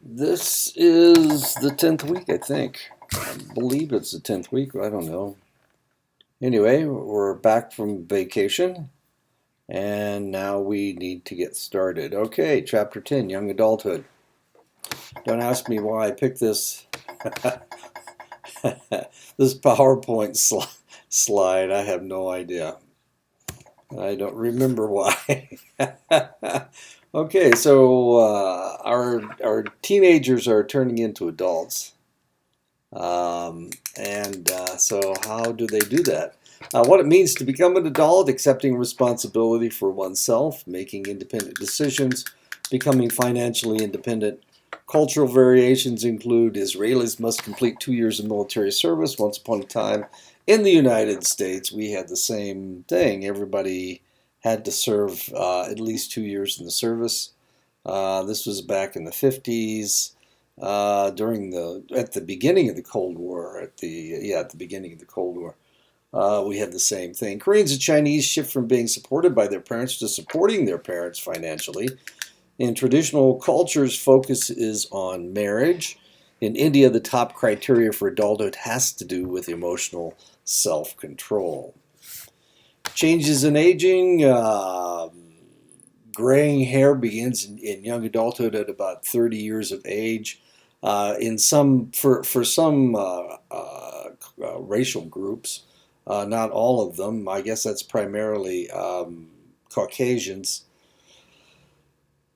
This is the 10th week, I think. I believe it's the 10th week. I don't know. Anyway, we're back from vacation, and now we need to get started. Okay, Chapter 10, Young Adulthood. Don't ask me why I picked this this PowerPoint slide. I have no idea. I don't remember why. Okay, so our teenagers are turning into adults. So how do they do that? What it means to become an adult: accepting responsibility for oneself, making independent decisions, becoming financially independent. Cultural variations include Israelis must complete 2 years of military service. Once upon a time in the United States, we had the same thing. Everybody had to serve at least 2 years in the service. This was back in the 50s. At the beginning of the Cold War, at the beginning of the Cold War, we had the same thing. Koreans and Chinese shift from being supported by their parents to supporting their parents financially. In traditional cultures, focus is on marriage. In India, the top criteria for adulthood has to do with emotional self-control. Changes in aging. Graying hair begins in young adulthood at about 30 years of age. For some racial groups, not all of them. I guess that's primarily Caucasians,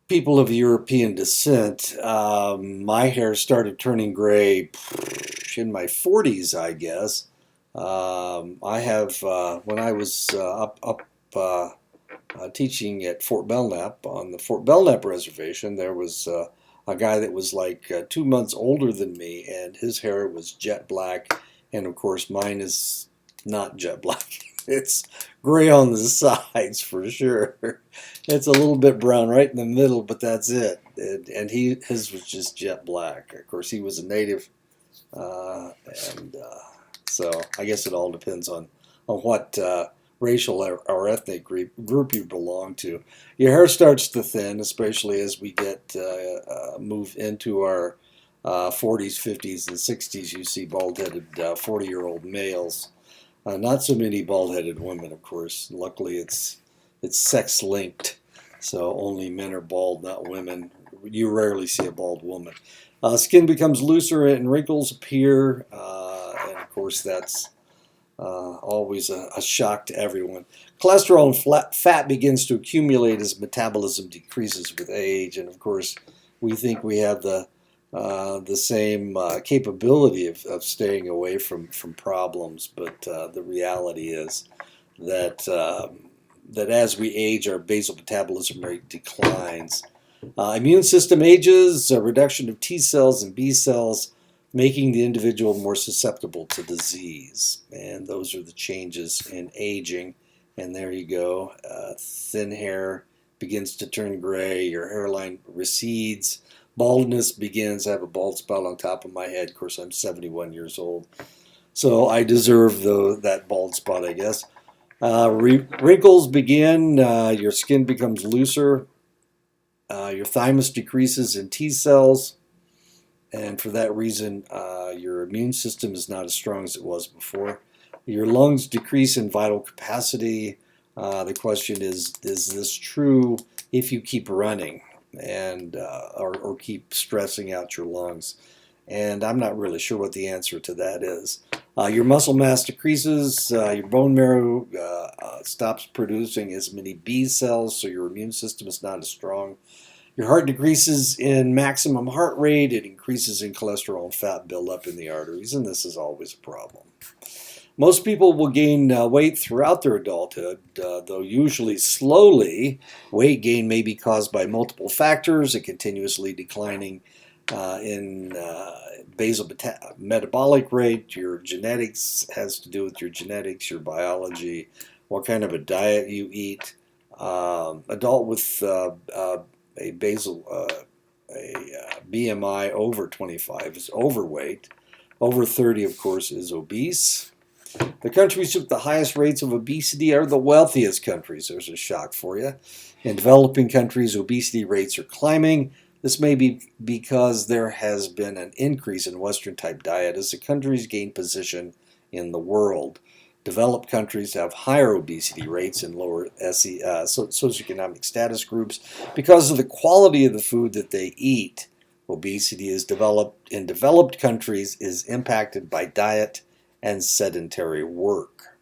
people of European descent. My hair started turning gray in my 40s, I guess. I have when I was teaching at Fort Belknap on the Fort Belknap reservation. There was a guy that was like 2 months older than me, and his hair was jet black, and of course mine is not jet black. It's gray on the sides for sure. It's a little bit brown right in the middle, but that's it. And his was just jet black. Of course, he was a native, and so I guess it all depends on what racial or ethnic group you belong to. Your hair starts to thin, especially as we get move into our 40s, 50s, and 60s. You see bald-headed 40-year-old males. Not so many bald-headed women, of course. Luckily, it's sex-linked, so only men are bald, not women. You rarely see a bald woman. Skin becomes looser and wrinkles appear, and of course that's always a shock to everyone. Cholesterol and fat begins to accumulate as metabolism decreases with age, and of course, we think we have the same capability of staying away from problems, but the reality is that that as we age, our basal metabolism rate declines. Immune system ages, a reduction of T cells and B cells, making the individual more susceptible to disease. And those are the changes in aging. And there you go. Thin hair begins to turn gray. Your hairline recedes. Baldness begins. I have a bald spot on top of my head. Of course, I'm 71 years old. So I deserve that bald spot, I guess. Wrinkles begin. Your skin becomes looser. Your thymus decreases in T cells. And for that reason, your immune system is not as strong as it was before. Your lungs decrease in vital capacity. The question is this true if you keep running and or keep stressing out your lungs? And I'm not really sure what the answer to that is. Your muscle mass decreases. Your bone marrow stops producing as many B cells, so your immune system is not as strong. Your heart decreases in maximum heart rate. It increases in cholesterol and fat buildup in the arteries, and this is always a problem. Most people will gain weight throughout their adulthood, though usually slowly. Weight gain may be caused by multiple factors: a continuously declining in basal metabolic rate. Your genetics has to do with your genetics, your biology, what kind of a diet you eat. Adult with a BMI over 25 is overweight. Over 30, of course, is obese. The countries with the highest rates of obesity are the wealthiest countries. There's a shock for you. In developing countries, obesity rates are climbing. This may be because there has been an increase in Western-type diet as the countries gain position in the world. Developed countries have higher obesity rates in lower socioeconomic status groups because of the quality of the food that they eat. Obesity is developed in developed countries is impacted by diet and sedentary work.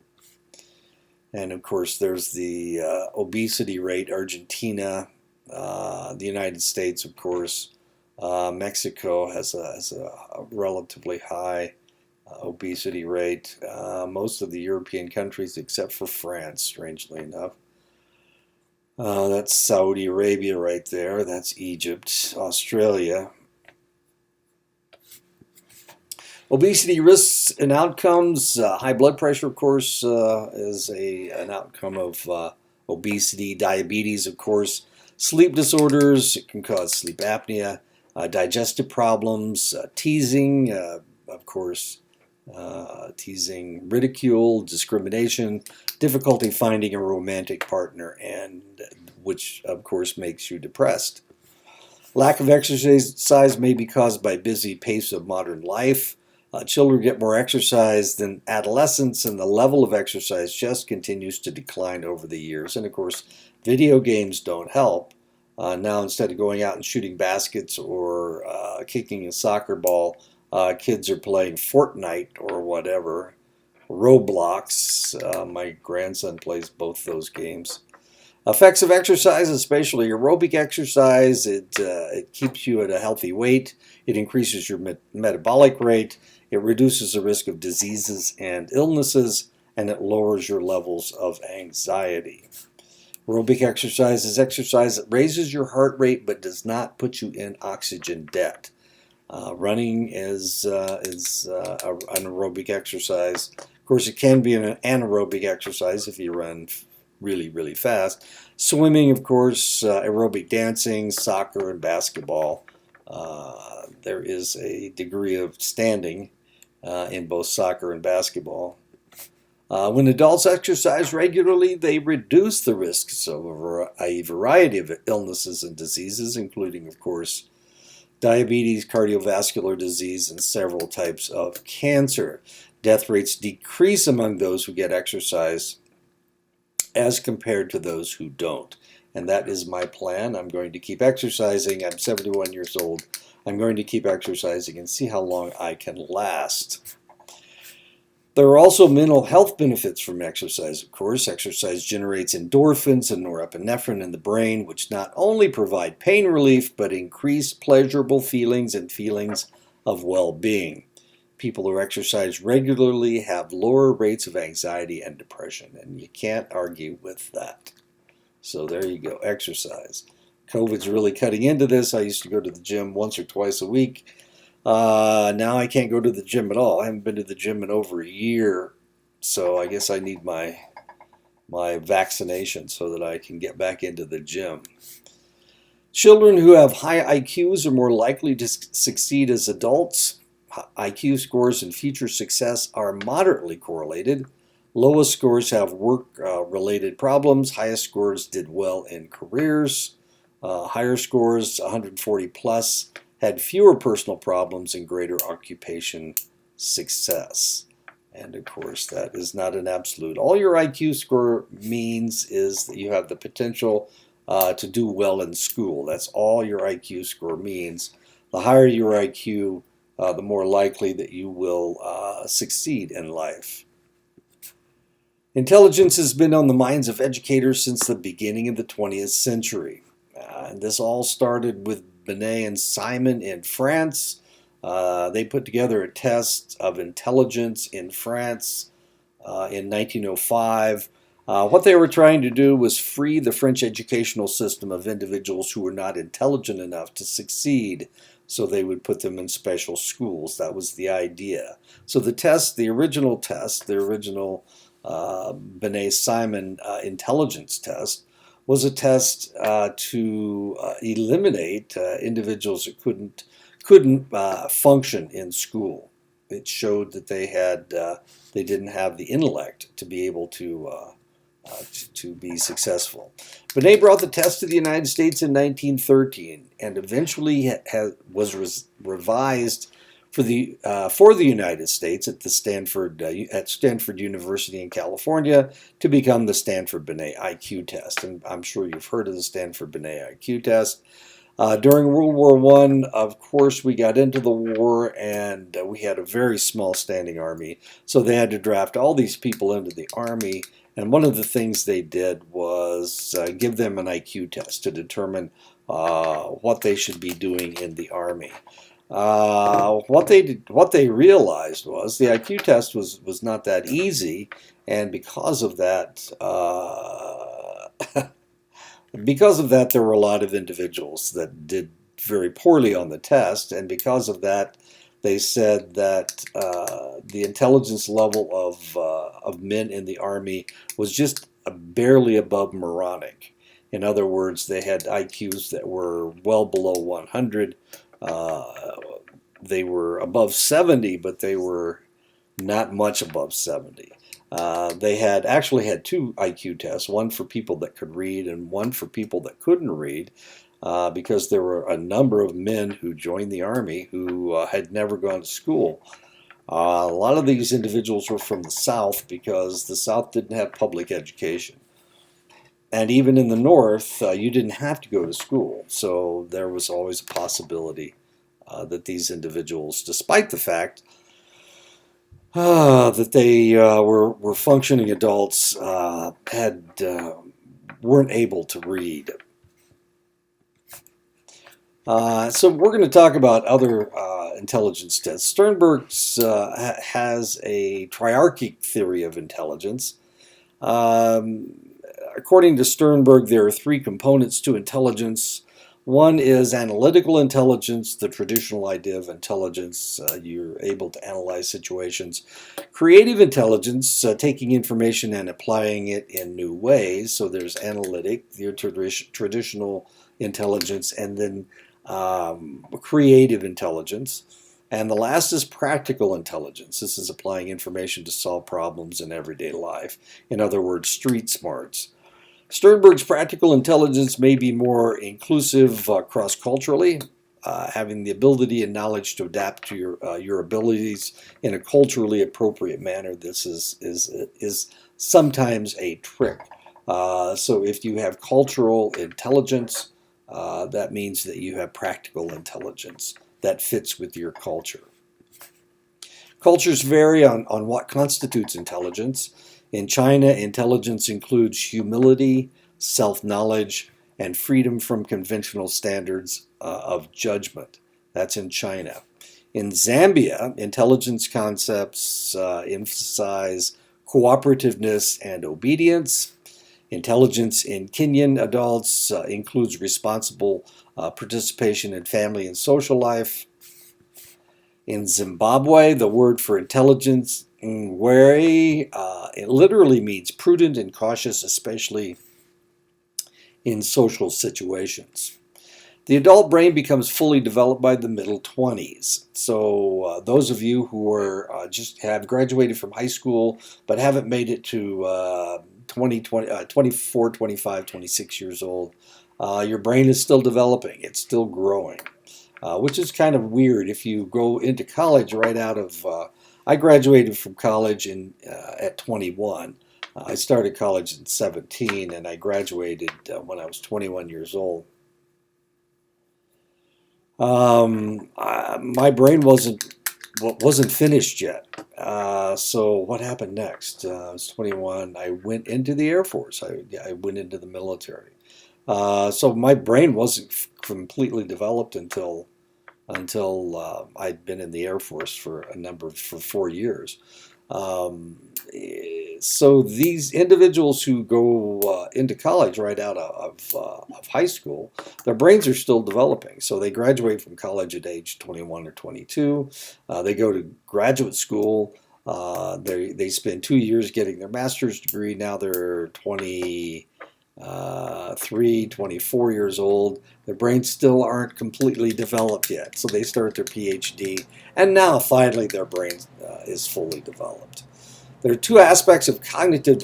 And of course, there's the obesity rate. Argentina, the United States, of course, Mexico has a relatively high obesity rate. Most of the European countries, except for France, strangely enough. That's Saudi Arabia right there. That's Egypt, Australia. Obesity risks and outcomes. High blood pressure, of course, is an outcome of obesity. Diabetes, of course. Sleep disorders. It can cause sleep apnea. Digestive problems. Teasing, of course. Teasing, ridicule, discrimination, difficulty finding a romantic partner, and which, of course, makes you depressed. Lack of exercise may be caused by busy pace of modern life. Children get more exercise than adolescents, and the level of exercise just continues to decline over the years. And of course, video games don't help. Now, instead of going out and shooting baskets or kicking a soccer ball, kids are playing Fortnite or whatever, Roblox. My grandson plays both those games. Effects of exercise, especially aerobic exercise, it keeps you at a healthy weight. It increases your metabolic rate. It reduces the risk of diseases and illnesses, and it lowers your levels of anxiety. Aerobic exercise is exercise that raises your heart rate but does not put you in oxygen debt. Running is an aerobic exercise. Of course, it can be an anaerobic exercise if you run really, really fast. Swimming, of course, aerobic dancing, soccer, and basketball. There is a degree of standing in both soccer and basketball. When adults exercise regularly, they reduce the risks of a variety of illnesses and diseases, including, of course, diabetes, cardiovascular disease, and several types of cancer. Death rates decrease among those who get exercise as compared to those who don't. And that is my plan. I'm going to keep exercising. I'm 71 years old. I'm going to keep exercising and see how long I can last. There are also mental health benefits from exercise, of course. Exercise generates endorphins and norepinephrine in the brain, which not only provide pain relief, but increase pleasurable feelings and feelings of well-being. People who exercise regularly have lower rates of anxiety and depression, and you can't argue with that. So there you go, exercise. COVID's really cutting into this. I used to go to the gym once or twice a week. Now I can't go to the gym at all. I haven't been to the gym in over a year, so I guess I need my vaccination so that I can get back into the gym. Children who have high IQs are more likely to succeed as adults. IQ scores and future success are moderately correlated. Lowest scores have work-related problems. Highest scores did well in careers. Higher scores, 140 plus, had fewer personal problems and greater occupation success. And of course, that is not an absolute. All your IQ score means is that you have the potential to do well in school. That's all your IQ score means. The higher your IQ, the more likely that you will succeed in life. Intelligence has been on the minds of educators since the beginning of the 20th century. And this all started with Binet and Simon in France. They put together a test of intelligence in France in 1905. What they were trying to do was free the French educational system of individuals who were not intelligent enough to succeed, so they would put them in special schools. That was the idea. So the test, the original Binet-Simon intelligence test, was a test to eliminate individuals that couldn't function in school. It showed that they didn't have the intellect to be able to to be successful. Benet brought the test to the United States in 1913 and eventually was revised for the United States at Stanford University in California to become the Stanford Binet IQ test. And I'm sure you've heard of the Stanford Binet IQ test. During World War I, of course, we got into the war and we had a very small standing army. So they had to draft all these people into the army. And one of the things they did was give them an IQ test to determine what they should be doing in the army. What they realized was the IQ test was not that easy, and because of that, there were a lot of individuals that did very poorly on the test, and because of that, they said that the intelligence level of men in the Army was just barely above moronic. In other words, they had IQs that were well below 100. They were above 70, but they were not much above 70. They actually had two IQ tests, one for people that could read and one for people that couldn't read, because there were a number of men who joined the Army who had never gone to school. A lot of these individuals were from the South because the South didn't have public education. And even in the North, you didn't have to go to school, so there was always a possibility that these individuals, despite the fact that they were functioning adults, weren't able to read. So we're going to talk about other intelligence tests. Sternberg's has a triarchic theory of intelligence. According to Sternberg, there are three components to intelligence. One is analytical intelligence, the traditional idea of intelligence. You're able to analyze situations. Creative intelligence, taking information and applying it in new ways. So there's analytic, your traditional intelligence, and then creative intelligence. And the last is practical intelligence. This is applying information to solve problems in everyday life. In other words, street smarts. Sternberg's practical intelligence may be more inclusive cross-culturally, having the ability and knowledge to adapt to your abilities in a culturally appropriate manner. This is sometimes a trick. So if you have cultural intelligence, that means that you have practical intelligence that fits with your culture. Cultures vary on what constitutes intelligence. In China, intelligence includes humility, self-knowledge, and freedom from conventional standards of judgment. That's in China. In Zambia, intelligence concepts emphasize cooperativeness and obedience. Intelligence in Kenyan adults includes responsible participation in family and social life. In Zimbabwe, the word for intelligence, ngwere, it literally means prudent and cautious, especially in social situations. The adult brain becomes fully developed by the middle 20s. So those of you who are have graduated from high school but haven't made it to 24, 25, 26 years old, your brain is still developing. It's still growing, which is kind of weird if you go into college right out of... I graduated from college at 21. I started college in 17, and I graduated when I was 21 years old. My brain wasn't finished yet. So what happened next? I was 21. I went into the Air Force. I went into the military. So my brain wasn't completely developed until I'd been in the Air Force for 4 years. So these individuals who go into college right out of high school, their brains are still developing. So they graduate from college at age 21 or 22. They go to graduate school. They spend 2 years getting their master's degree. Now they're 23, 24 years old. Their brains still aren't completely developed yet. So they start their PhD. And now finally their brain is fully developed. There are two aspects of cognitive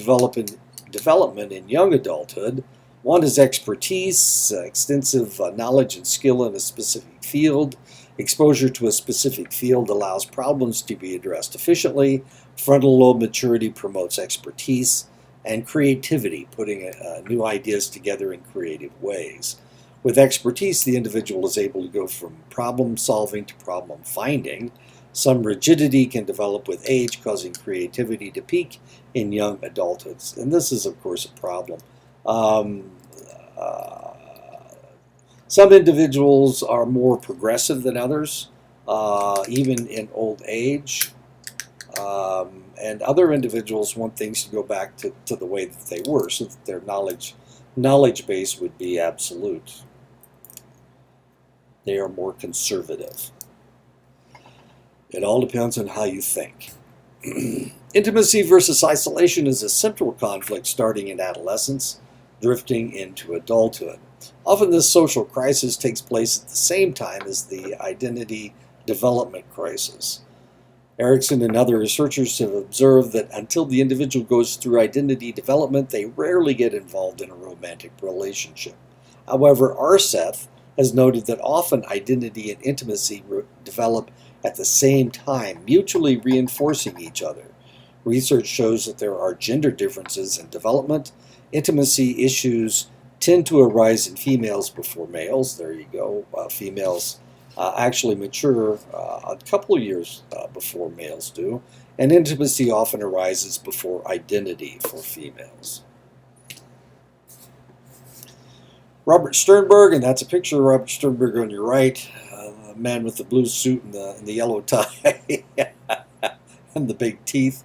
development in young adulthood. One is expertise, extensive knowledge and skill in a specific field. Exposure to a specific field allows problems to be addressed efficiently. Frontal lobe maturity promotes expertise and creativity, putting new ideas together in creative ways. With expertise, the individual is able to go from problem solving to problem finding. Some rigidity can develop with age, causing creativity to peak in young adulthood. And this is, of course, a problem. Um, uh, some individuals are more progressive than others, even in old age. And other individuals want things to go back to the way that they were, so that their knowledge base would be absolute. They are more conservative. It all depends on how you think. Intimacy versus isolation is a central conflict starting in adolescence, drifting into adulthood. Often this social crisis takes place at the same time as the identity development crisis. Erikson and other researchers have observed that until the individual goes through identity development, they rarely get involved in a romantic relationship. However, Arseth has noted that often identity and intimacy develop at the same time, mutually reinforcing each other. Research shows that there are gender differences in development. Intimacy issues tend to arise in females before males. There you go. Females actually mature a couple of years before males do, and intimacy often arises before identity for females. Robert Sternberg, and that's a picture of Robert Sternberg on your right, the man with the blue suit and the yellow tie and the big teeth.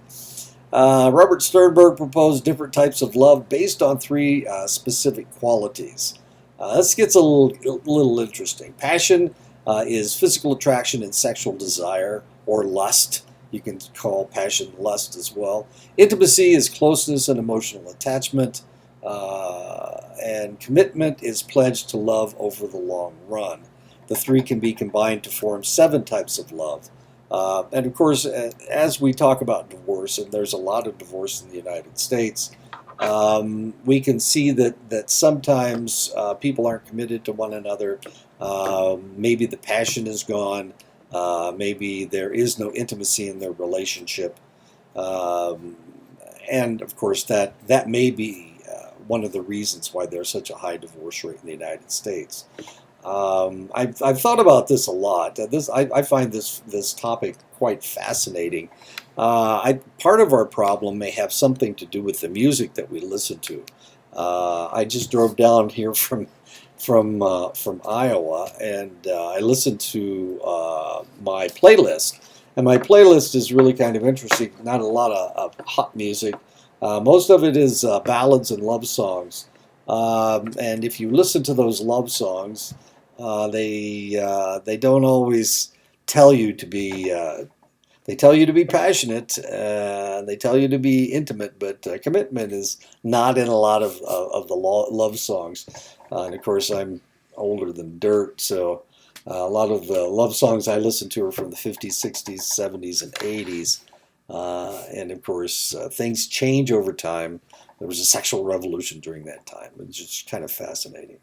Robert Sternberg proposed different types of love based on three specific qualities. This gets a little interesting. Passion is physical attraction and sexual desire, or lust. You can call passion lust as well. Intimacy is closeness and emotional attachment. And commitment is pledged to love over the long run. The three can be combined to form 7 types of love. And of course, as we talk about divorce, and there's a lot of divorce in the United States, we can see that sometimes people aren't committed to one another. Maybe the passion is gone. Maybe there is no intimacy in their relationship. And of course, that may be one of the reasons why there's such a high divorce rate in the United States. I've thought about this a lot. I find this topic quite fascinating. Part of our problem may have something to do with the music that we listen to. I just drove down here from Iowa, and I listened to my playlist. And my playlist is really kind of interesting. Not a lot of hot music. Most of it is ballads and love songs. And if you listen to those love songs, they don't always tell you to be. They tell you to be passionate. They tell you to be intimate, but commitment is not in a lot of the love songs. And of course, I'm older than dirt, so a lot of the love songs I listen to are from the 50s, 60s, 70s, and 80s. And of course, things change over time. There was a sexual revolution during that time. It's just kind of fascinating.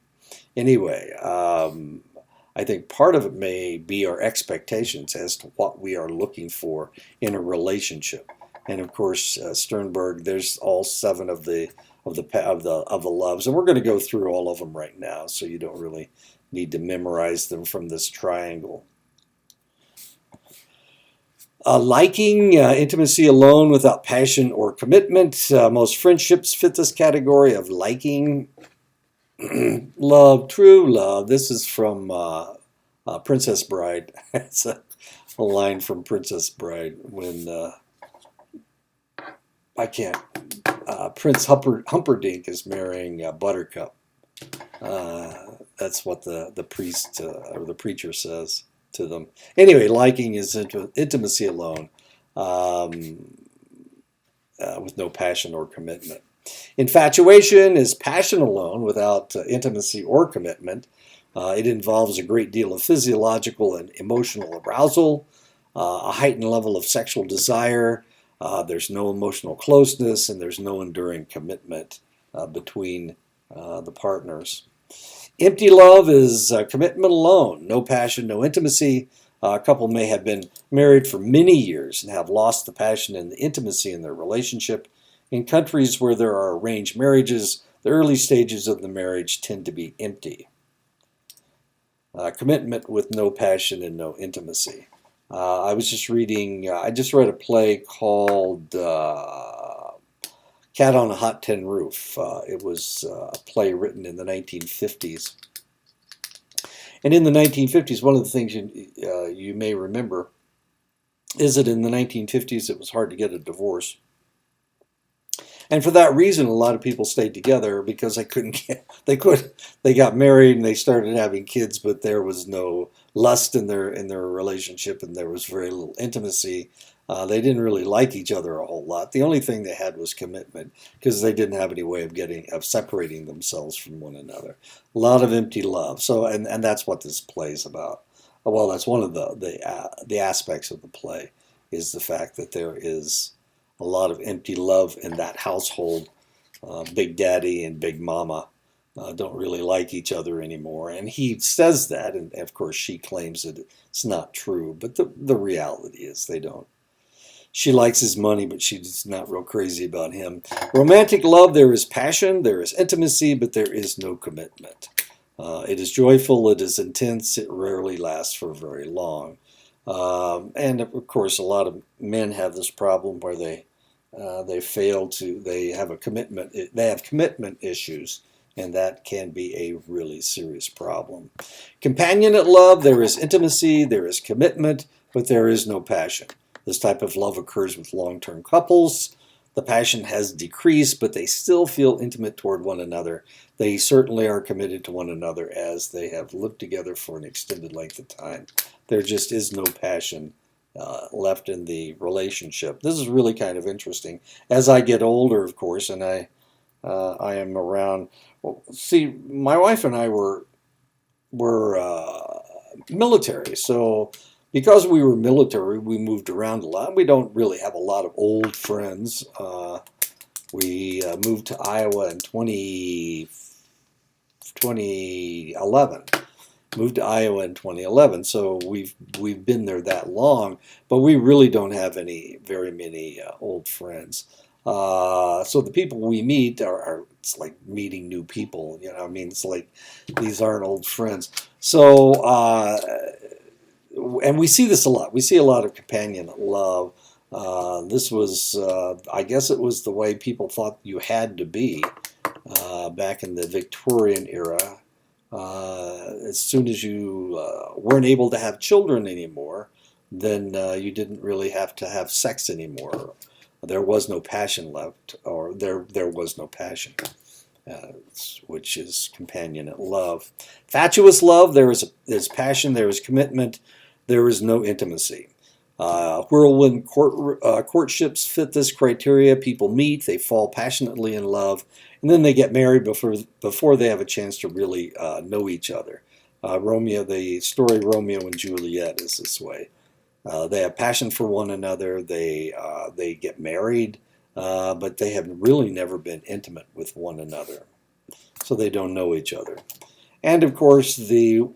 Anyway, I think part of it may be our expectations as to what we are looking for in a relationship. And of course, Sternberg, there's all 7 of the loves, and we're going to go through all of them right now, so you don't really need to memorize them from this triangle. Liking, intimacy alone without passion or commitment. Most friendships fit this category of liking. Love, true love. This is from Princess Bride. It's a line from Princess Bride when Prince Humperdinck is marrying Buttercup. That's what the priest or the preacher says to them. Anyway, liking is intimacy alone, with no passion or commitment. Infatuation is passion alone without intimacy or commitment. It involves a great deal of physiological and emotional arousal, a heightened level of sexual desire, There's no emotional closeness, and there's no enduring commitment between the partners. Empty love is commitment alone, no passion, no intimacy. A couple may have been married for many years and have lost the passion and the intimacy in their relationship. In countries where there are arranged marriages, the early stages of the marriage tend to be empty. Commitment with no passion and no intimacy. I was just reading, I just read a play called Cat on a Hot Tin Roof. It was a play written in the 1950s. And in the 1950s, one of the things you may remember is that in the 1950s it was hard to get a divorce. And for that reason, a lot of people stayed together because they got married and they started having kids, but there was no lust in their relationship, and there was very little intimacy. They didn't really like each other a whole lot. The only thing they had was commitment, because they didn't have any way of separating themselves from one another. A lot of empty love. So, and that's what this play is about. Well, that's one of the aspects of the play, is the fact that there is a lot of empty love in that household. Big Daddy and Big Mama don't really like each other anymore. And he says that, and of course she claims that it's not true, but the reality is they don't. She likes his money, but she's not real crazy about him. Romantic love, there is passion, there is intimacy, but there is no commitment. It is joyful, it is intense, it rarely lasts for very long. And of course, a lot of men have this problem where they have commitment issues, and that can be a really serious problem. Companionate love, there is intimacy, there is commitment, but there is no passion. This type of love occurs with long-term couples. The passion has decreased, but they still feel intimate toward one another. They certainly are committed to one another as they have lived together for an extended length of time. There just is no passion left in the relationship. This is really kind of interesting. As I get older, of course, and I am around. Well, see, my wife and I were military, so because we were military, we moved around a lot. We don't really have a lot of old friends. We moved to Iowa in 2011. Moved to Iowa in 2011, so we've been there that long, but we really don't have very many old friends. So the people we meet are it's like meeting new people. You know, I mean, it's like these aren't old friends. So and we see this a lot. We see a lot of companionate love. This was, I guess, it was the way people thought you had to be back in the Victorian era. As soon as you weren't able to have children anymore, then you didn't really have to have sex anymore. There was no passion left, or there was no passion, which is companionate love. Fatuous love, there's passion, there is commitment, there is no intimacy. Whirlwind courtships fit this criteria. People meet, they fall passionately in love, and then they get married before they have a chance to really know each other. The story Romeo and Juliet is this way. They have passion for one another. They get married, but they have really never been intimate with one another, so they don't know each other. And of course, the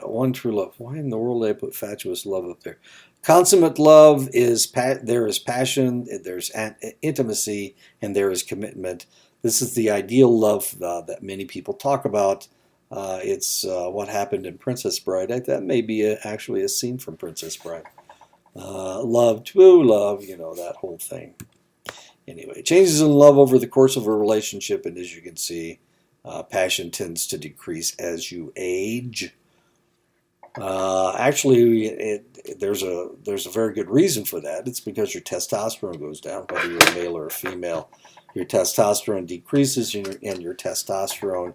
one true love. Why in the world did I put fatuous love up there? Consummate love is there is passion, there's intimacy, and there is commitment. This is the ideal love that many people talk about. It's what happened in Princess Bride. That may be actually a scene from Princess Bride. Love, true love, that whole thing. Anyway, changes in love over the course of a relationship, and as you can see, passion tends to decrease as you age. Actually, there's a very good reason for that. It's because your testosterone goes down, whether you're a male or a female. Your testosterone decreases, and your testosterone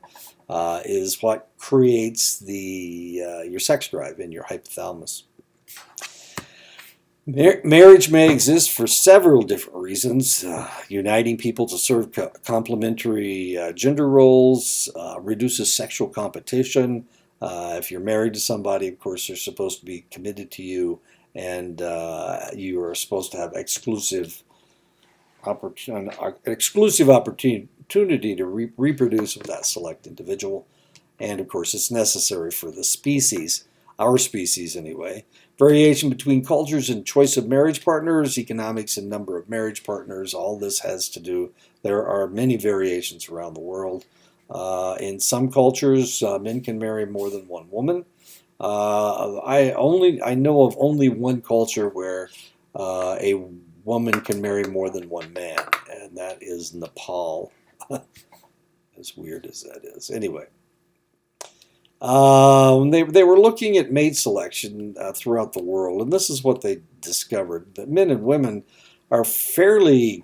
is what creates your sex drive in your hypothalamus. Marriage may exist for several different reasons, uniting people to serve complementary gender roles, reduces sexual competition. If you're married to somebody, of course, they're supposed to be committed to you and you are supposed to have exclusive opportunity to reproduce with that select individual. And of course, it's necessary for the species, our species anyway. Variation between cultures and choice of marriage partners, economics and number of marriage partners, all this has to do. There are many variations around the world. In some cultures, men can marry more than one woman. I know of only one culture where a woman can marry more than one man, and that is Nepal. As weird as that is. Anyway, they were looking at mate selection throughout the world, and this is what they discovered: that men and women are fairly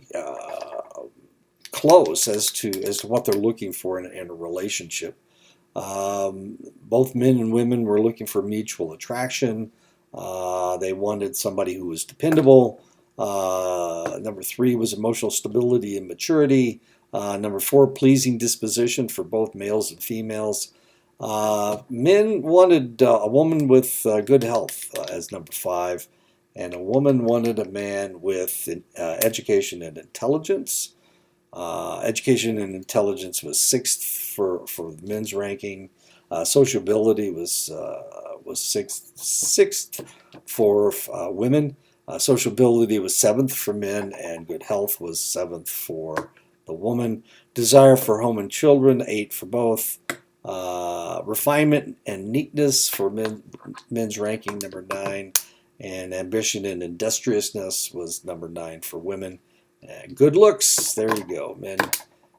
close as to what they're looking for in a relationship. Both men and women were looking for mutual attraction. They wanted somebody who was dependable. Number 3 was emotional stability and maturity. Number 4, pleasing disposition for both males and females. Men wanted a woman with good health as number 5, and a woman wanted a man with education and intelligence. Education and intelligence was 6th for the men's ranking. Sociability was 6th for women. Sociability was 7th for men, and good health was 7th for the woman. Desire for home and children, 8 for both. Refinement and neatness for men's ranking, number 9. And ambition and industriousness was number 9 for women. And good looks, there you go. Men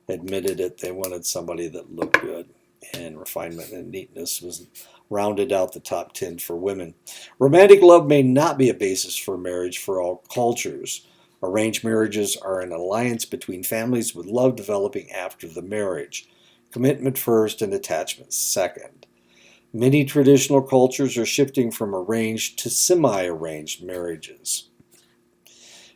admitted it. They wanted somebody that looked good. And refinement and neatness was rounded out the top 10 for women. Romantic love may not be a basis for marriage for all cultures. Arranged marriages are an alliance between families with love developing after the marriage. Commitment first and attachment second. Many traditional cultures are shifting from arranged to semi-arranged marriages.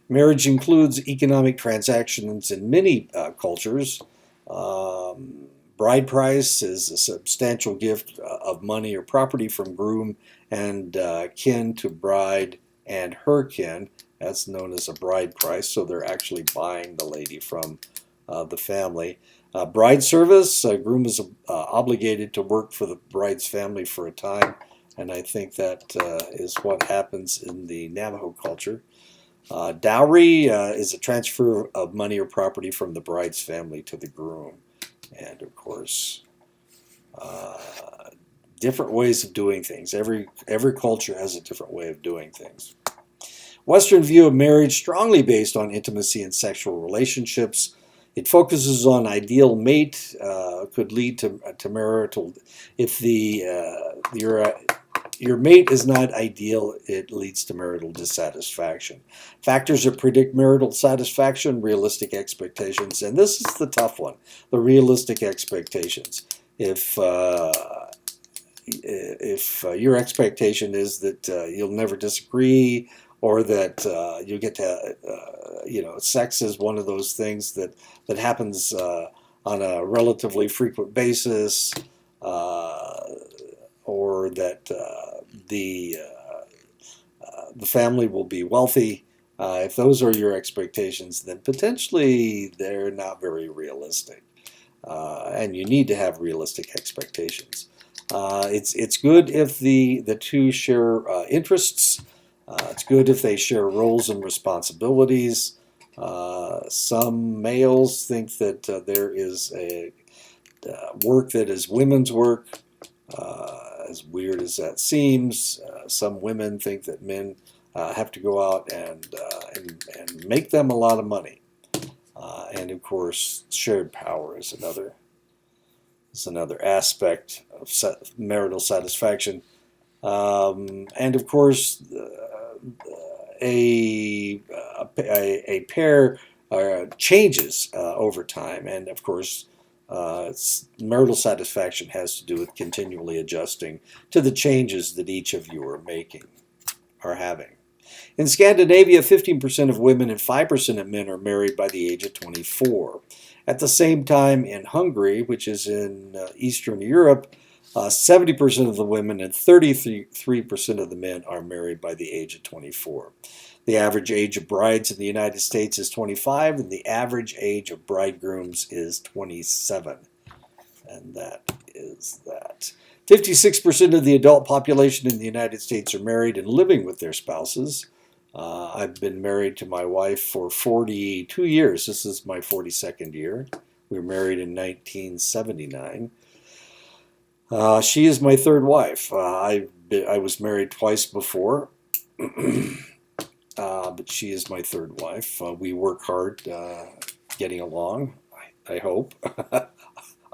Marriage includes economic transactions in many cultures. Bride price is a substantial gift of money or property from groom and kin to bride and her kin. That's known as a bride price, so they're actually buying the lady from the family. Bride service, groom is obligated to work for the bride's family for a time, and I think that is what happens in the Navajo culture. Dowry is a transfer of money or property from the bride's family to the groom. And of course, different ways of doing things. Every culture has a different way of doing things. Western view of marriage strongly based on intimacy and sexual relationships. It focuses on ideal mate, could lead to marital. If your mate is not ideal, it leads to marital dissatisfaction. Factors that predict marital satisfaction, realistic expectations, and this is the tough one, the realistic expectations. If your expectation is that you'll never disagree, or that you get to, sex is one of those things that happens on a relatively frequent basis, or that the family will be wealthy. If those are your expectations, then potentially they're not very realistic, and you need to have realistic expectations. It's good if the two share interests. It's good if they share roles and responsibilities. Some males think that there is a work that is women's work. As weird as that seems, some women think that men have to go out and make them a lot of money. And of course, shared power is another aspect of marital satisfaction. And of course, a pair changes over time, and of course, marital satisfaction has to do with continually adjusting to the changes that each of you are having. In Scandinavia, 15% of women and 5% of men are married by the age of 24. At the same time, in Hungary, which is in Eastern Europe, 70% of the women and 33% of the men are married by the age of 24. The average age of brides in the United States is 25, and the average age of bridegrooms is 27. And that is that. 56% of the adult population in the United States are married and living with their spouses. I've been married to my wife for 42 years. This is my 42nd year. We were married in 1979. She is my third wife. I was married twice before, but she is my third wife. We work hard getting along, I hope.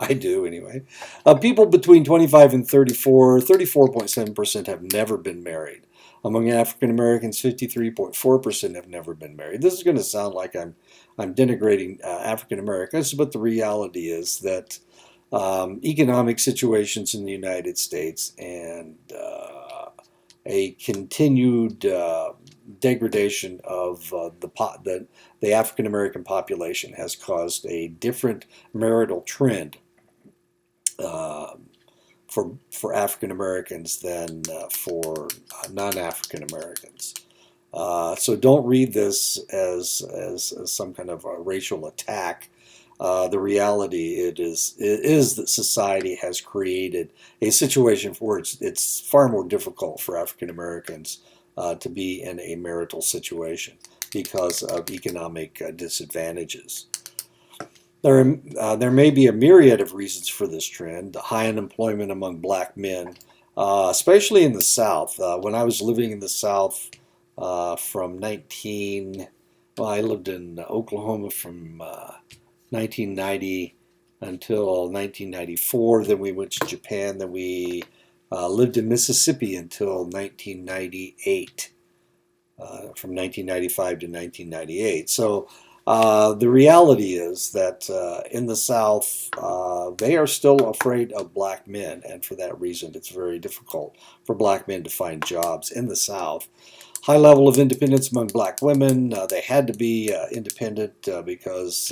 I do, anyway. People between 25 and 34, 34.7% have never been married. Among African Americans, 53.4% have never been married. This is going to sound like I'm denigrating African Americans, but the reality is that economic situations in the United States and a continued degradation of the African American population has caused a different marital trend for African Americans than for non-African Americans. So don't read this as some kind of a racial attack. The reality is that society has created a situation where it's far more difficult for African Americans to be in a marital situation because of economic disadvantages. There may be a myriad of reasons for this trend. High unemployment among black men, especially in the South. When I was living in the South from I lived in Oklahoma from 1990 until 1994. Then we went to Japan. Then we lived in Mississippi until 1998, from 1995 to 1998. So the reality is that in the South, they are still afraid of black men, and for that reason, it's very difficult for black men to find jobs in the South. High level of independence among black women. They had to be independent because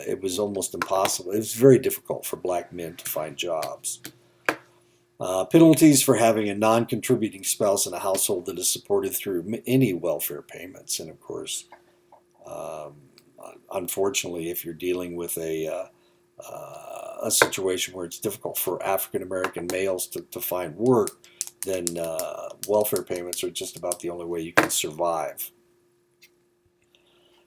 it was almost impossible. It was very difficult for black men to find jobs. Penalties for having a non-contributing spouse in a household that is supported through any welfare payments. And of course, unfortunately, if you're dealing with a situation where it's difficult for African American males to find work, then welfare payments are just about the only way you can survive.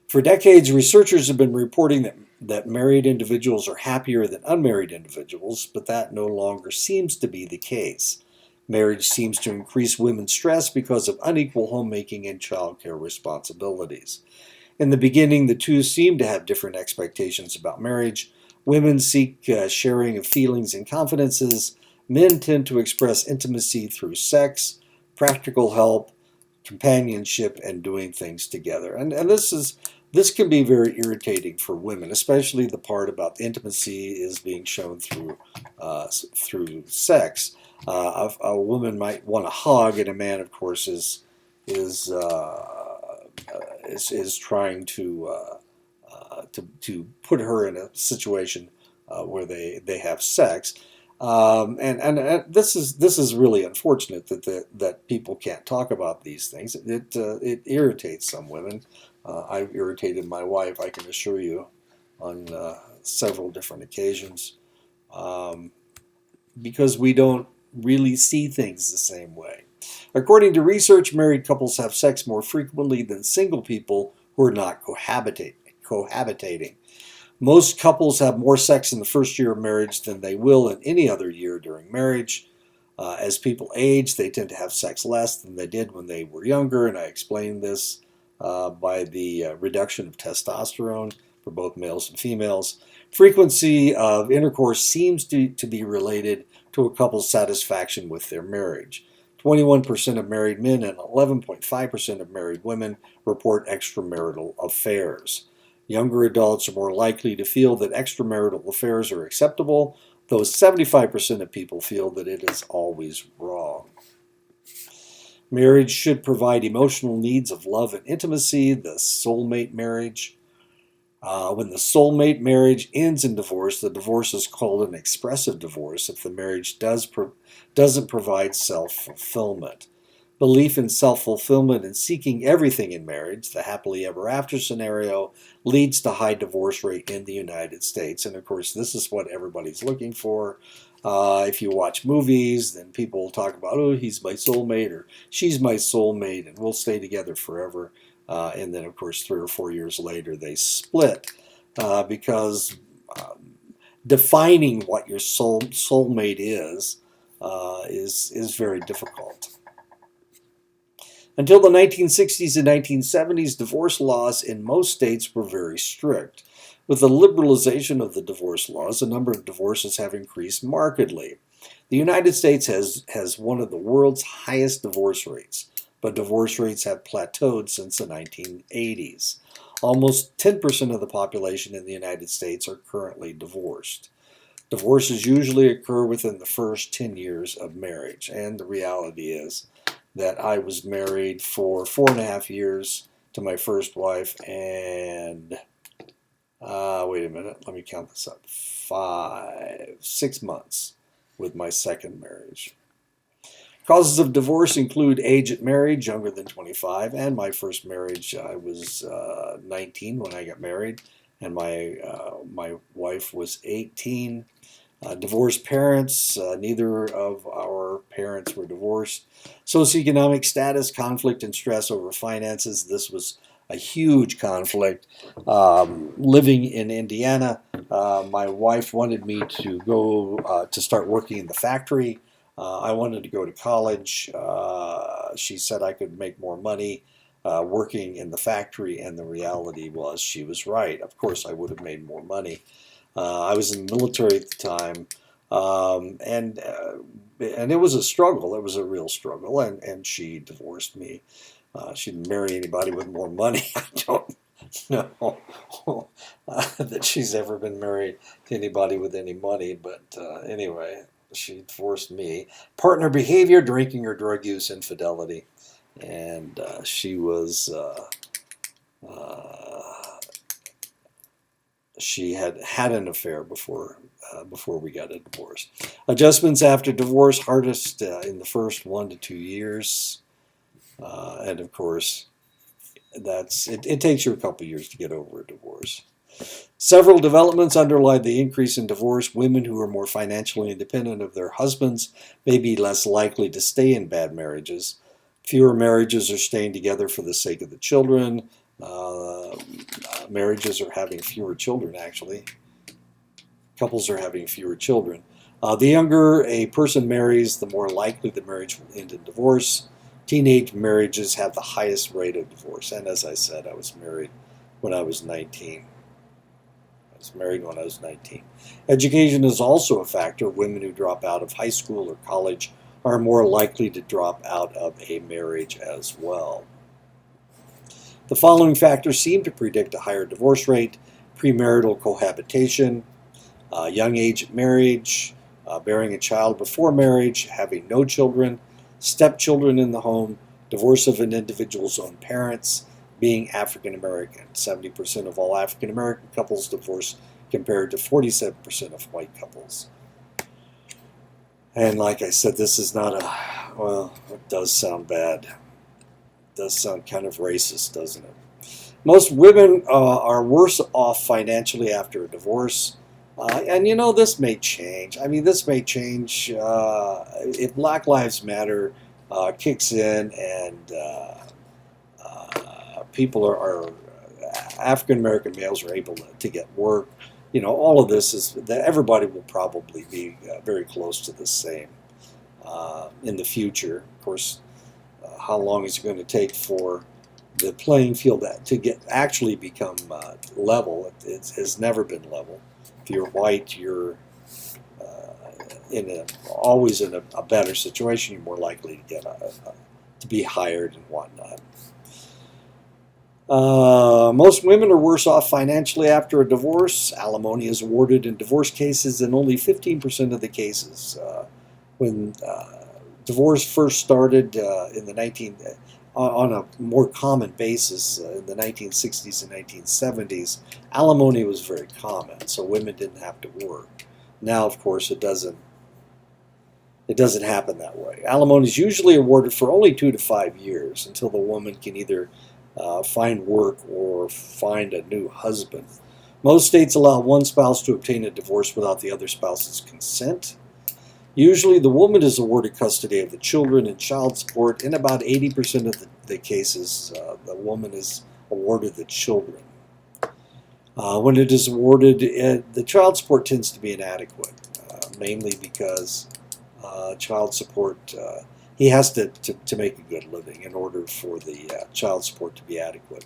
For decades, researchers have been reporting that married individuals are happier than unmarried individuals, but that no longer seems to be the case. Marriage seems to increase women's stress because of unequal homemaking and childcare responsibilities. In the beginning, the two seem to have different expectations about marriage. Women seek sharing of feelings and confidences. Men tend to express intimacy through sex, practical help, companionship, and doing things together. And this can be very irritating for women, especially the part about intimacy is being shown through sex. A woman might want a hug, and a man, of course, is trying to put her in a situation where they have sex. And this is really unfortunate that people can't talk about these things. It irritates some women. I've irritated my wife, I can assure you, on several different occasions, because we don't really see things the same way. According to research, married couples have sex more frequently than single people who are not cohabitating. Most couples have more sex in the first year of marriage than they will in any other year during marriage. As people age, they tend to have sex less than they did when they were younger, and I explained this by the reduction of testosterone for both males and females. Frequency of intercourse seems to be related to a couple's satisfaction with their marriage. 21% of married men and 11.5% of married women report extramarital affairs. Younger adults are more likely to feel that extramarital affairs are acceptable, though 75% of people feel that it is always wrong. Marriage should provide emotional needs of love and intimacy, the soulmate marriage. When the soulmate marriage ends in divorce, the divorce is called an expressive divorce if the marriage doesn't provide self-fulfillment. Belief in self-fulfillment and seeking everything in marriage, the happily ever after scenario, leads to high divorce rate in the United States. And of course, this is what everybody's looking for. If you watch movies, then people will talk about, oh, he's my soulmate or she's my soulmate and we'll stay together forever. And then, of course, 3 or 4 years later, they split because defining what your soulmate is very difficult. Until the 1960s and 1970s, divorce laws in most states were very strict. With the liberalization of the divorce laws, the number of divorces have increased markedly. The United States has one of the world's highest divorce rates, but divorce rates have plateaued since the 1980s. Almost 10% of the population in the United States are currently divorced. Divorces usually occur within the first 10 years of marriage, and the reality is that I was married for 4.5 years to my first wife, and wait a minute, let me count this up. 6 months with my second marriage. Causes of divorce include age at marriage, younger than 25, and my first marriage, I was 19 when I got married, and my wife was 18. Divorced parents, neither of our parents were divorced. Socioeconomic status, conflict and stress over finances. This was a huge conflict. Living in Indiana, my wife wanted me to go to start working in the factory. I wanted to go to college. She said I could make more money working in the factory, and the reality was she was right. Of course, I would have made more money. I was in the military at the time, and it was a struggle. It was a real struggle, and she divorced me. She didn't marry anybody with more money. I don't know that she's ever been married to anybody with any money, but anyway, she divorced me. Partner behavior, drinking or drug use, infidelity, and she was. She had an affair before we got a divorce. Adjustments after divorce, hardest in the first 1 to 2 years, and of course, it takes you a couple years to get over a divorce. Several developments underlie the increase in divorce. Women who are more financially independent of their husbands may be less likely to stay in bad marriages. Fewer marriages are staying together for the sake of the children. Marriages are having fewer children, actually. Couples are having fewer children. The younger a person marries, the more likely the marriage will end in divorce. Teenage marriages have the highest rate of divorce. And as I said, I was married when I was 19. I was married when I was 19. Education is also a factor. Women who drop out of high school or college are more likely to drop out of a marriage as well. The following factors seem to predict a higher divorce rate: premarital cohabitation, young age at marriage, bearing a child before marriage, having no children, stepchildren in the home, divorce of an individual's own parents, being African American. 70% of all African American couples divorce compared to 47% of white couples. And like I said, this is not well, it does sound bad. It does sound kind of racist, doesn't it? Most women are worse off financially after a divorce. And you know, this may change. I mean, this may change if Black Lives Matter kicks in and people are African American males are able to get work. You know, all of this is that everybody will probably be very close to the same in the future. Of course, how long is it going to take for the playing field to actually become level? It has never been level. If you're white, you're always in a better situation. You're more likely to get to be hired and whatnot. Most women are worse off financially after a divorce. Alimony is awarded in divorce cases in only 15% of the cases. When divorce first started in the on a more common basis in the 1960s and 1970s, alimony was very common, so women didn't have to work. Now, of course, it doesn't happen that way. Alimony is usually awarded for only 2 to 5 years until the woman can either find work or find a new husband. Most states allow one spouse to obtain a divorce without the other spouse's consent. Usually, the woman is awarded custody of the children and child support. In about 80% of the cases, the woman is awarded the children. When it is awarded, the child support tends to be inadequate, mainly because child support, he has to make a good living in order for the child support to be adequate.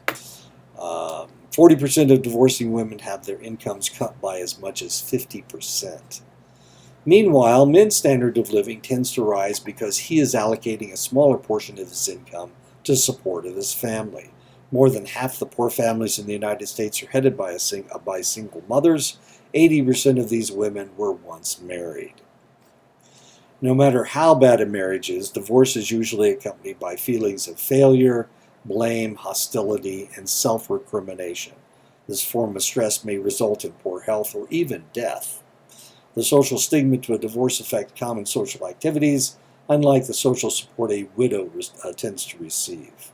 40% of divorcing women have their incomes cut by as much as 50%. Meanwhile, men's standard of living tends to rise because he is allocating a smaller portion of his income to support of his family. More than half the poor families in the United States are headed by single mothers. 80% of these women were once married. No matter how bad a marriage is, divorce is usually accompanied by feelings of failure, blame, hostility, and self-recrimination. This form of stress may result in poor health or even death. The social stigma to a divorce affects common social activities, unlike the social support a widow tends to receive.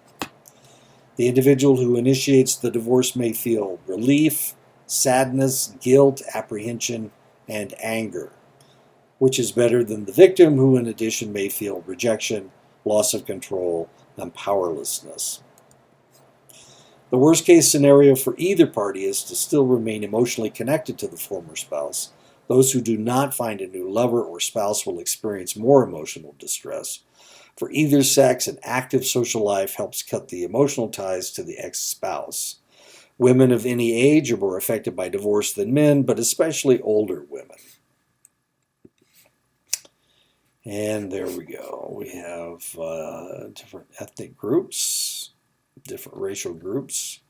The individual who initiates the divorce may feel relief, sadness, guilt, apprehension, and anger, which is better than the victim, who in addition may feel rejection, loss of control, and powerlessness. The worst case scenario for either party is to still remain emotionally connected to the former spouse. Those who do not find a new lover or spouse will experience more emotional distress. For either sex, an active social life helps cut the emotional ties to the ex-spouse. Women of any age are more affected by divorce than men, but especially older women. And there we go. We have different ethnic groups, different racial groups.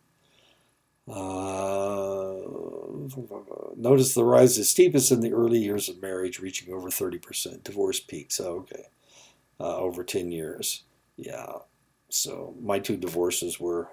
Notice the rise is steepest in the early years of marriage, reaching over 30%. Divorce peaks. Okay. Over 10 years. Yeah. So my two divorces were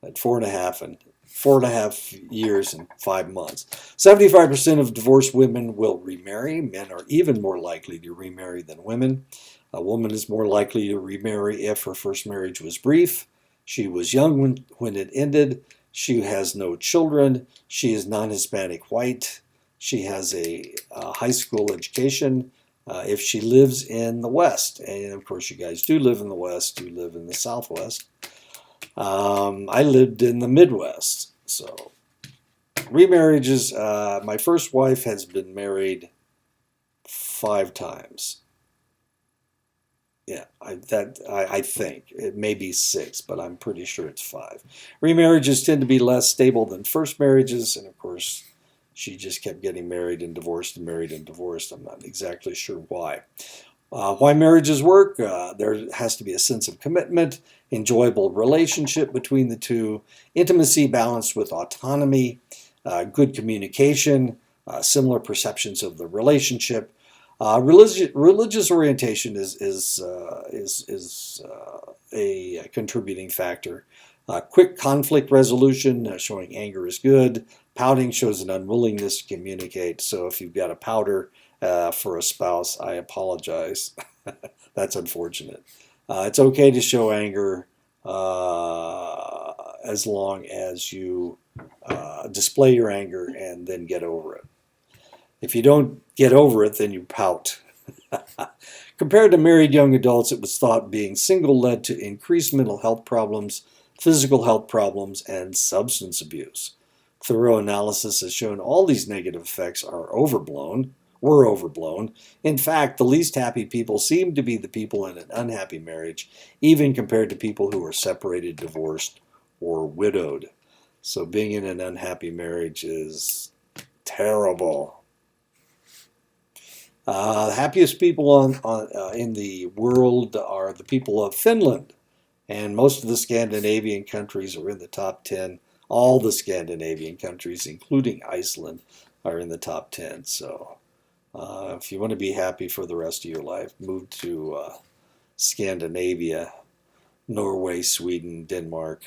at 4.5 years and 5 months. 75% of divorced women will remarry. Men are even more likely to remarry than women. A woman is more likely to remarry if her first marriage was brief, she was young when it ended, she has no children, she is non-Hispanic white, she has a high school education, if she lives in the West. And of course, you guys do live in the West, you live in the Southwest. I lived in the Midwest. So remarriages, my first wife has been married 5 times. Yeah, I think it may be 6, but I'm pretty sure it's 5. Remarriages tend to be less stable than first marriages, and of course, she just kept getting married and divorced and married and divorced. I'm not exactly sure why. Why marriages work? There has to be a sense of commitment, enjoyable relationship between the two, intimacy balanced with autonomy, good communication, similar perceptions of the relationship. Religious orientation is a contributing factor. Quick conflict resolution, showing anger is good. Pouting shows an unwillingness to communicate. So if you've got a pouter for a spouse, I apologize. That's unfortunate. It's okay to show anger as long as you display your anger and then get over it. If you don't get over it, then you pout. Compared to married young adults, it was thought being single led to increased mental health problems, physical health problems, and substance abuse. Thorough analysis has shown all these negative effects were overblown. In fact, the least happy people seem to be the people in an unhappy marriage, even compared to people who are separated, divorced, or widowed. So being in an unhappy marriage is terrible. The happiest people in the world are the people of Finland, and most of the Scandinavian countries are in the top 10. All the Scandinavian countries, including Iceland, are in the top 10. So if you want to be happy for the rest of your life, move to Scandinavia. Norway, Sweden, Denmark.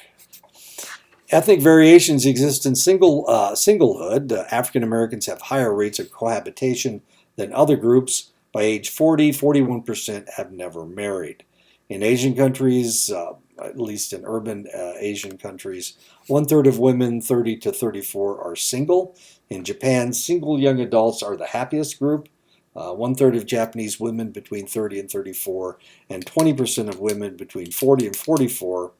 Ethnic variations exist in singlehood. African Americans have higher rates of cohabitation than other groups. By age 40, 41% have never married. In Asian countries, at least in urban Asian countries, one-third of women 30 to 34 are single. In Japan, single young adults are the happiest group. One-third of Japanese women between 30 and 34, and 20% of women between 40 and 44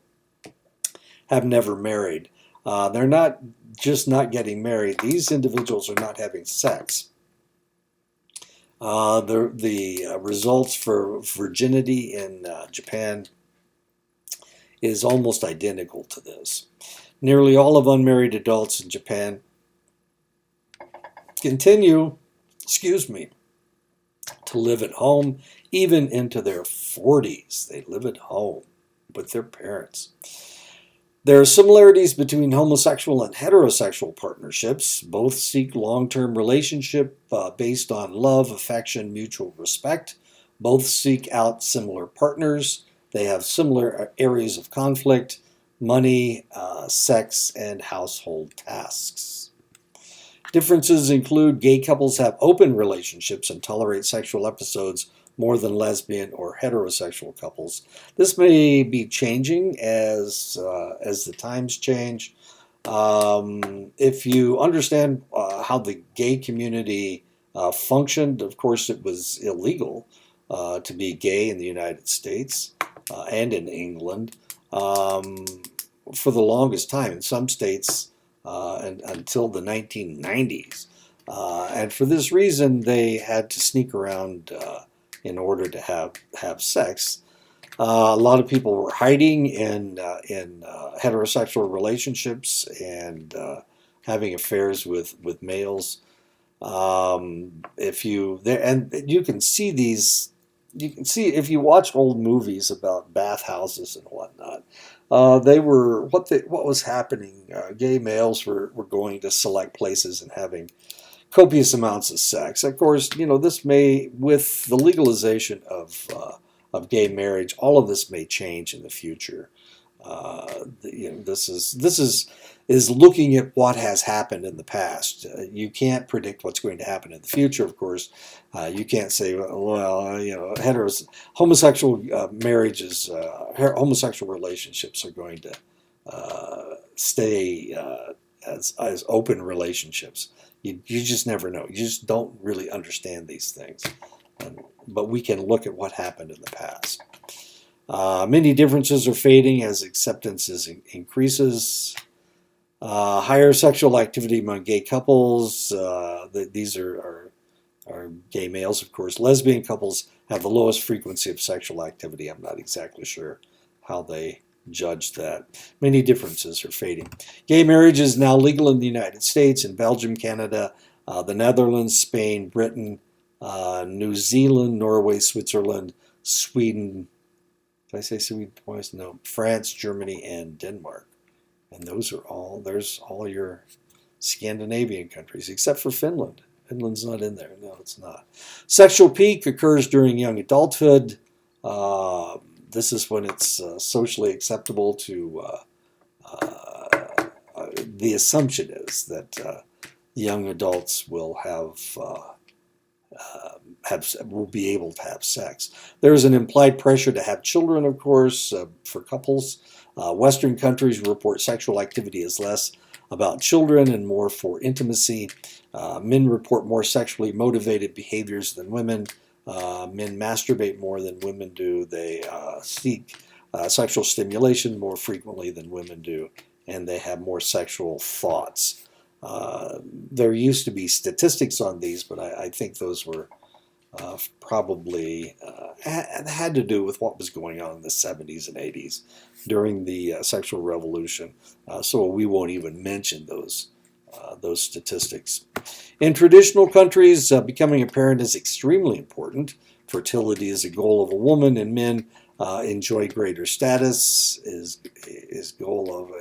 have never married. They're not just not getting married. These individuals are not having sex. The results for virginity in Japan is almost identical to this. Nearly all of unmarried adults in Japan continue, to live at home even into their 40s. They live at home with their parents. There are similarities between homosexual and heterosexual partnerships. Both seek long-term relationship based on love, affection, mutual respect. Both seek out similar partners. They have similar areas of conflict: money, sex, and household tasks. Differences include gay couples have open relationships and tolerate sexual episodes more than lesbian or heterosexual couples. This may be changing as the times change. If you understand how the gay community functioned, of course it was illegal to be gay in the United States and in England for the longest time. In some states, and until the 1990s. And for this reason, they had to sneak around in order to have sex. A lot of people were hiding in heterosexual relationships and having affairs with males. And you can see these. You can see if you watch old movies about bathhouses and whatnot. They were what was happening. Gay males were going to select places and having copious amounts of sex. Of course, this may, with the legalization of gay marriage, all of this may change in the future. This is looking at what has happened in the past. You can't predict what's going to happen in the future, of course. You can't say, homosexual marriages, homosexual relationships are going to stay as open relationships. You just never know. You just don't really understand these things. But we can look at what happened in the past. Many differences are fading as acceptance increases. Higher sexual activity among gay couples. These are gay males, of course. Lesbian couples have the lowest frequency of sexual activity. I'm not exactly sure how they judge that. Many differences are fading. Gay marriage is now legal in the United States, in Belgium, Canada, the Netherlands, Spain, Britain, New Zealand, Norway, Switzerland, Sweden. Did I say Sweden twice? No. France, Germany, and Denmark. And there's all your Scandinavian countries, except for Finland. Finland's not in there. No, it's not. Sexual peak occurs during young adulthood. This is when it's socially acceptable to, the assumption is that young adults will will be able to have sex. There is an implied pressure to have children, of course, for couples. Western countries report sexual activity as less about children and more for intimacy. Men report more sexually motivated behaviors than women. Men masturbate more than women do. They seek sexual stimulation more frequently than women do, and they have more sexual thoughts. There used to be statistics on these, but I think those were probably had to do with what was going on in the 70s and 80s during the sexual revolution. So we won't even mention those statistics. In traditional countries, becoming a parent is extremely important. Fertility is a goal of a woman, and men enjoy greater status. Is goal of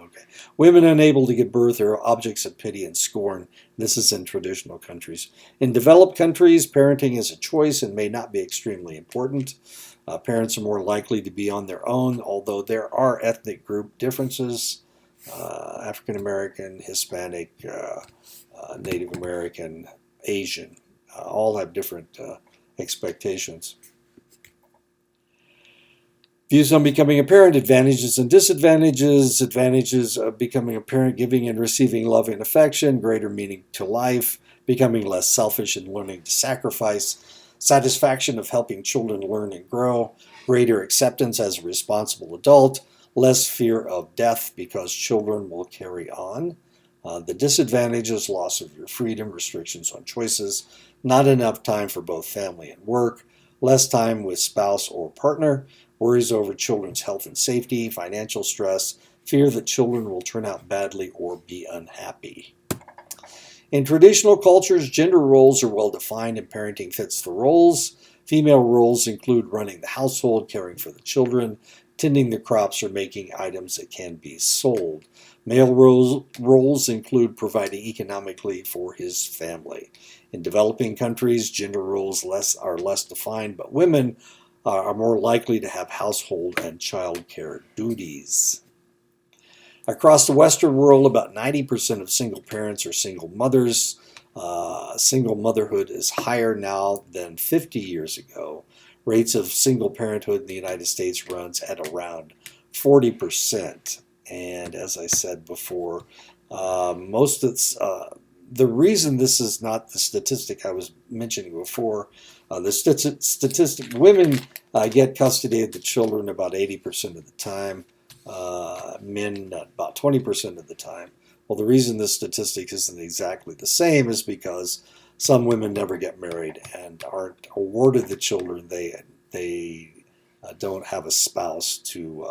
okay. Women unable to give birth are objects of pity and scorn. This is in traditional countries. In developed countries, parenting is a choice and may not be extremely important. Parents are more likely to be on their own, although there are ethnic group differences. African American, Hispanic, Native American, Asian, all have different expectations. Views on becoming a parent, advantages and disadvantages. Advantages of becoming a parent: giving and receiving love and affection, greater meaning to life, becoming less selfish and learning to sacrifice, satisfaction of helping children learn and grow, greater acceptance as a responsible adult, less fear of death because children will carry on. The disadvantages: loss of your freedom, restrictions on choices, not enough time for both family and work, less time with spouse or partner, worries over children's health and safety, financial stress, fear that children will turn out badly or be unhappy. In traditional cultures, gender roles are well defined and parenting fits the roles. Female roles include running the household, caring for the children, tending the crops, or making items that can be sold. Male roles include providing economically for his family. In developing countries, gender roles are less defined, but women are more likely to have household and child care duties. Across the Western world, about 90% of single parents are single mothers. Single motherhood is higher now than 50 years ago. Rates of single parenthood in the United States runs at around 40%. And as I said before, most of the reason this is not the statistic I was mentioning before, the statistic, women get custody of the children about 80% of the time, men about 20% of the time. Well, the reason this statistic isn't exactly the same is because some women never get married and aren't awarded the children. They don't have a spouse to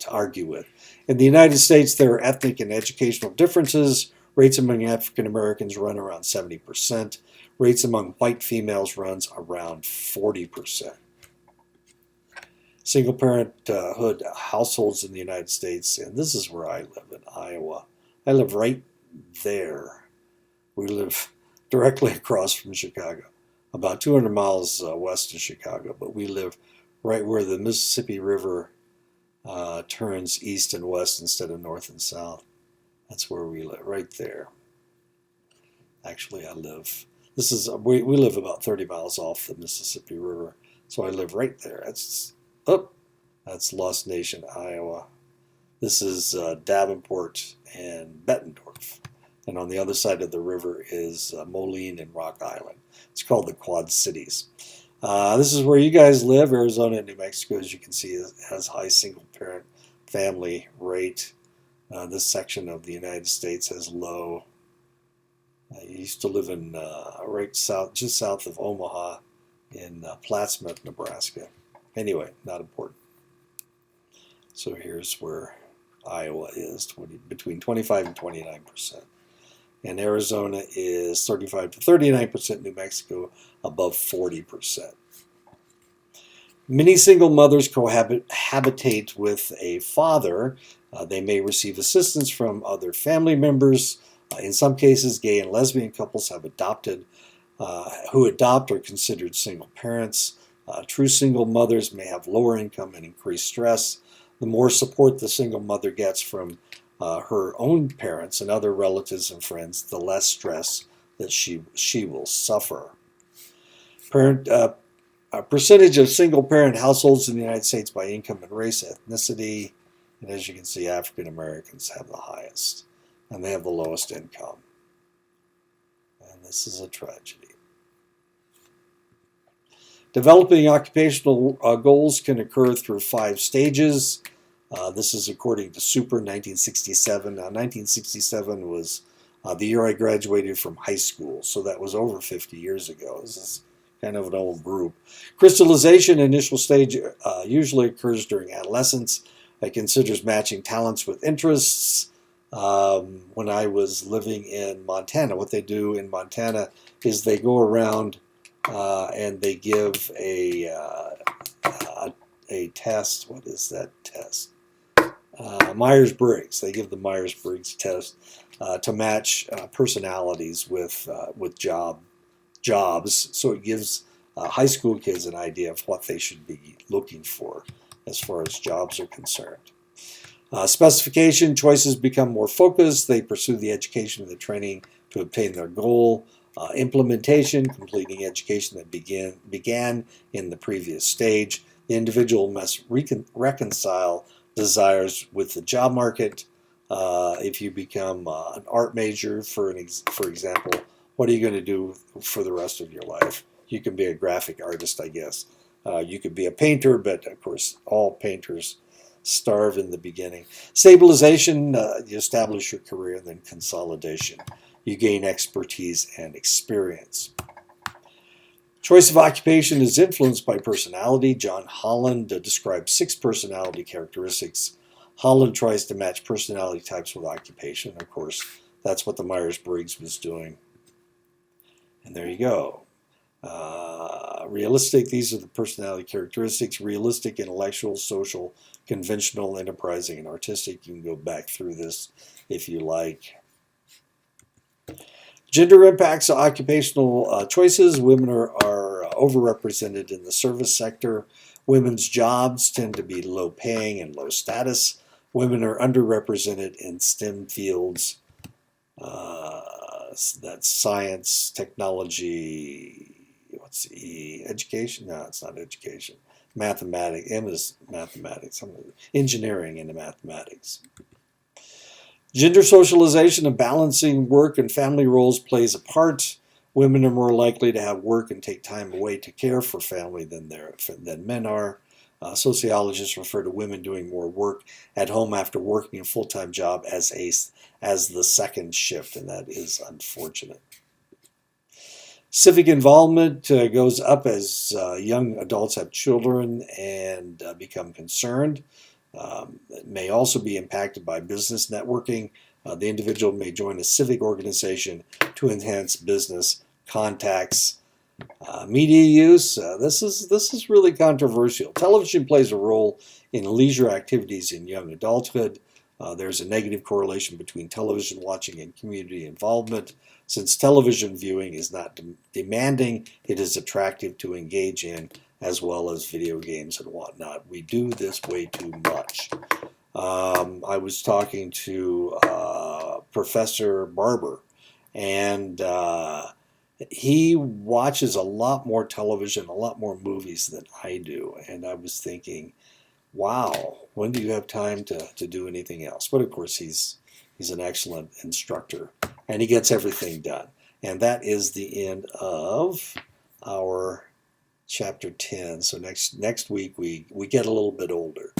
argue with. In the United States, there are ethnic and educational differences. Rates among African Americans run around 70%. Rates among white females runs around 40%. Single parenthood households in the United States, and this is where I live in Iowa. I live right there. We live directly across from Chicago, about 200 miles west of Chicago, but we live right where the Mississippi River turns east and west instead of north and south. That's where we live, right there. Actually, we live about 30 miles off the Mississippi River, so I live right there. That's Lost Nation, Iowa. This is Davenport and Bettendorf. And on the other side of the river is Moline and Rock Island. It's called the Quad Cities. This is where you guys live. Arizona and New Mexico, as you can see, has high single-parent family rate. This section of the United States has low. I used to live in right south, just south of Omaha, in Plattsmouth, Nebraska. Anyway, not important. So here's where Iowa is, between 25 and 29%. And Arizona is 35 to 39%, New Mexico above 40%. Many single mothers cohabitate with a father. They may receive assistance from other family members. In some cases, gay and lesbian couples have who adopt are considered single parents. True single mothers may have lower income and increased stress. The more support the single mother gets from her own parents and other relatives and friends, the less stress that she will suffer. A percentage of single-parent households in the United States by income and race, ethnicity, and as you can see, African Americans have the highest, and they have the lowest income. And this is a tragedy. Developing occupational goals can occur through 5 stages. This is according to Super 1967. Now, 1967 was the year I graduated from high school, so that was over 50 years ago. This is kind of an old group. Crystallization, initial stage, usually occurs during adolescence. It considers matching talents with interests. When I was living in Montana, what they do in Montana is they go around and they give a test. What is that test? Myers-Briggs. They give the Myers-Briggs test to match personalities with jobs. So it gives high school kids an idea of what they should be looking for as far as jobs are concerned. Specification, choices become more focused. They pursue the education and the training to obtain their goal. Implementation, completing education that began in the previous stage. The individual must reconcile desires with the job market. If you become an art major, for example, what are you going to do for the rest of your life? You can be a graphic artist, I guess. You could be a painter, but of course, all painters starve in the beginning. Stabilization, you establish your career, and then consolidation. You gain expertise and experience. Choice of occupation is influenced by personality. John Holland describes 6 personality characteristics. Holland tries to match personality types with occupation. Of course, that's what the Myers-Briggs was doing. And there you go. Realistic, these are the personality characteristics. Realistic, intellectual, social, conventional, enterprising, and artistic. You can go back through this if you like. Gender impacts of occupational choices. Women are overrepresented in the service sector. Women's jobs tend to be low paying and low status. Women are underrepresented in STEM fields. That's science, technology, education? No, it's not education. Mathematics. M is mathematics. Engineering and mathematics. Gender socialization and balancing work and family roles plays a part. Women are more likely to have work and take time away to care for family than men are. Sociologists refer to women doing more work at home after working a full-time job as the second shift, and that is unfortunate. Civic involvement goes up as young adults have children and become concerned. It may also be impacted by business networking. The individual may join a civic organization to enhance business contacts. Media use, this is really controversial. Television plays a role in leisure activities in young adulthood. There's a negative correlation between television watching and community involvement. Since television viewing is not demanding, it is attractive to engage in, as well as video games and whatnot. We do this way too much. I was talking to Professor Barber, and he watches a lot more television, a lot more movies than I do. And I was thinking, wow, when do you have time to do anything else? But of course, he's an excellent instructor, and he gets everything done. And that is the end of our Chapter 10. So next week we get a little bit older.